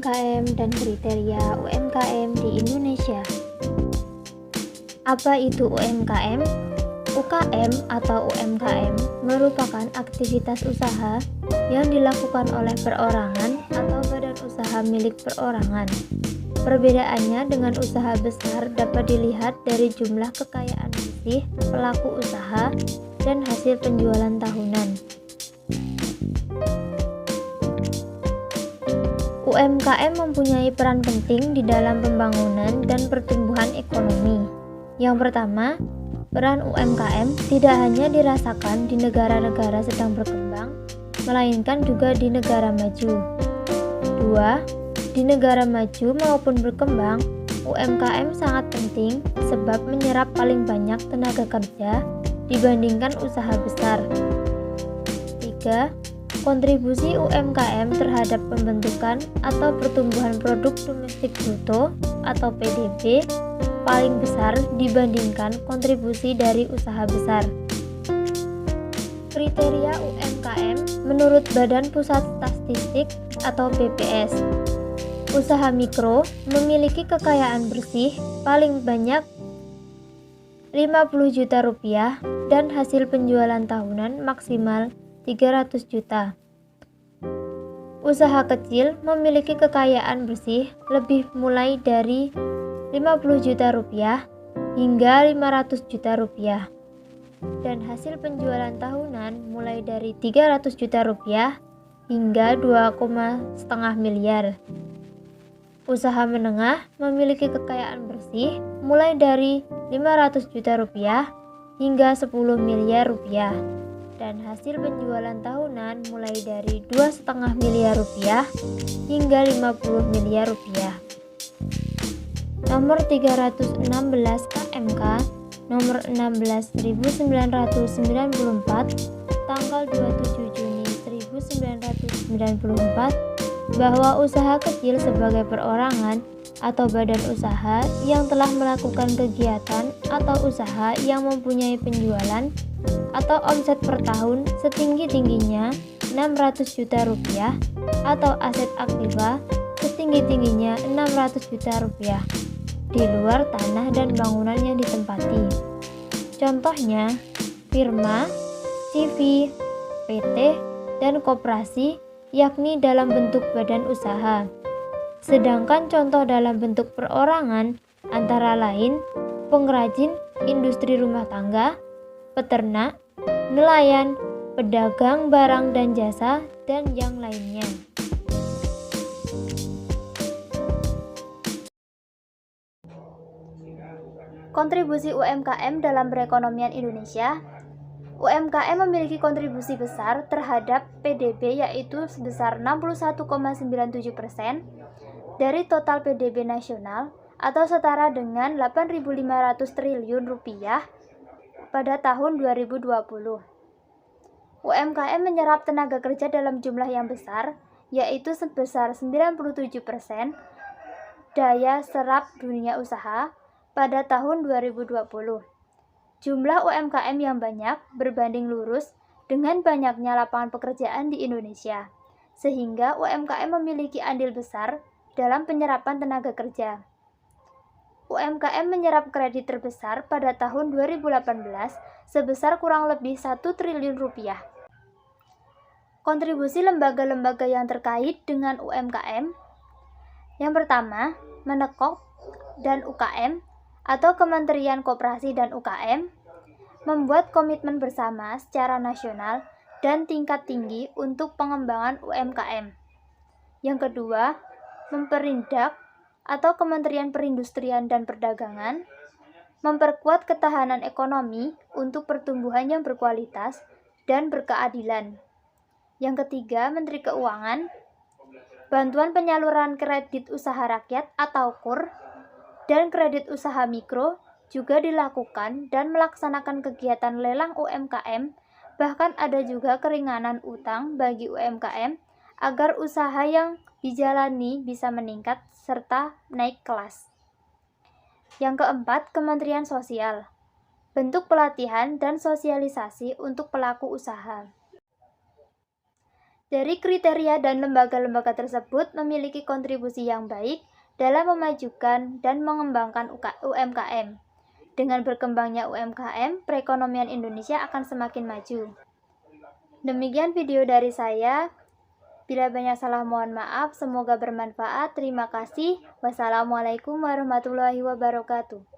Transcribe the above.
UMKM dan kriteria UMKM di Indonesia. Apa itu UMKM? UKM atau UMKM merupakan aktivitas usaha yang dilakukan oleh perorangan atau badan usaha milik perorangan. Perbedaannya dengan usaha besar dapat dilihat dari jumlah kekayaan bersih pelaku usaha dan hasil penjualan tahunan. UMKM mempunyai peran penting di dalam pembangunan dan pertumbuhan ekonomi. Yang pertama, peran UMKM tidak hanya dirasakan di negara-negara sedang berkembang, melainkan juga di negara maju. 2. Di negara maju maupun berkembang, UMKM sangat penting sebab menyerap paling banyak tenaga kerja dibandingkan usaha besar. 3. Kontribusi UMKM terhadap pembentukan atau pertumbuhan produk domestik bruto atau PDB paling besar dibandingkan kontribusi dari usaha besar. Kriteria UMKM menurut Badan Pusat Statistik atau BPS. Usaha mikro memiliki kekayaan bersih paling banyak 50 juta rupiah dan hasil penjualan tahunan maksimal 300 juta. Usaha kecil memiliki kekayaan bersih lebih mulai dari 50 juta rupiah hingga 500 juta rupiah. Dan hasil penjualan tahunan mulai dari 300 juta rupiah hingga 2,5 miliar. Usaha menengah memiliki kekayaan bersih mulai dari 500 juta rupiah hingga 10 miliar rupiah. Dan hasil penjualan tahunan mulai dari 2,5 miliar rupiah hingga 50 miliar rupiah. Nomor 316 KMK nomor 16.994 tanggal 27 Juni 1994 bahwa usaha kecil sebagai perorangan atau badan usaha yang telah melakukan kegiatan atau usaha yang mempunyai penjualan atau omset per tahun setinggi-tingginya 600 juta rupiah atau aset aktiva setinggi-tingginya 600 juta rupiah di luar tanah dan bangunan yang ditempati. Contohnya, firma, CV, PT, dan koperasi yakni dalam bentuk badan usaha. Sedangkan contoh dalam bentuk perorangan antara lain pengrajin industri rumah tangga, peternak, nelayan, pedagang barang dan jasa, dan yang lainnya. Kontribusi UMKM dalam perekonomian Indonesia. UMKM memiliki kontribusi besar terhadap PDB yaitu sebesar 61,97% dari total PDB nasional atau setara dengan 8.500 triliun rupiah pada tahun 2020. UMKM menyerap tenaga kerja dalam jumlah yang besar, yaitu sebesar 97% daya serap dunia usaha pada tahun 2020. Jumlah UMKM yang banyak berbanding lurus dengan banyaknya lapangan pekerjaan di Indonesia, sehingga UMKM memiliki andil besar dalam penyerapan tenaga kerja. UMKM menyerap kredit terbesar pada tahun 2018 sebesar kurang lebih 1 triliun rupiah. Kontribusi lembaga-lembaga yang terkait dengan UMKM. Yang pertama, Menekop dan UKM atau Kementerian Koperasi dan UKM membuat komitmen bersama secara nasional dan tingkat tinggi untuk pengembangan UMKM. Yang kedua, Memperindak atau Kementerian Perindustrian dan Perdagangan memperkuat ketahanan ekonomi untuk pertumbuhan yang berkualitas dan berkeadilan. Yang ketiga, Menteri Keuangan, bantuan penyaluran kredit usaha rakyat atau KUR dan kredit usaha mikro juga dilakukan dan melaksanakan kegiatan lelang UMKM, bahkan ada juga keringanan utang bagi UMKM agar usaha yang dijalani bisa meningkat serta naik kelas. Yang keempat, Kementerian Sosial, bentuk pelatihan dan sosialisasi untuk pelaku usaha. Dari kriteria dan lembaga-lembaga tersebut memiliki kontribusi yang baik dalam memajukan dan mengembangkan UMKM. Dengan berkembangnya UMKM, perekonomian Indonesia akan semakin maju. Demikian video dari saya. Bila banyak salah mohon maaf, semoga bermanfaat. Terima kasih. Wassalamualaikum warahmatullahi wabarakatuh.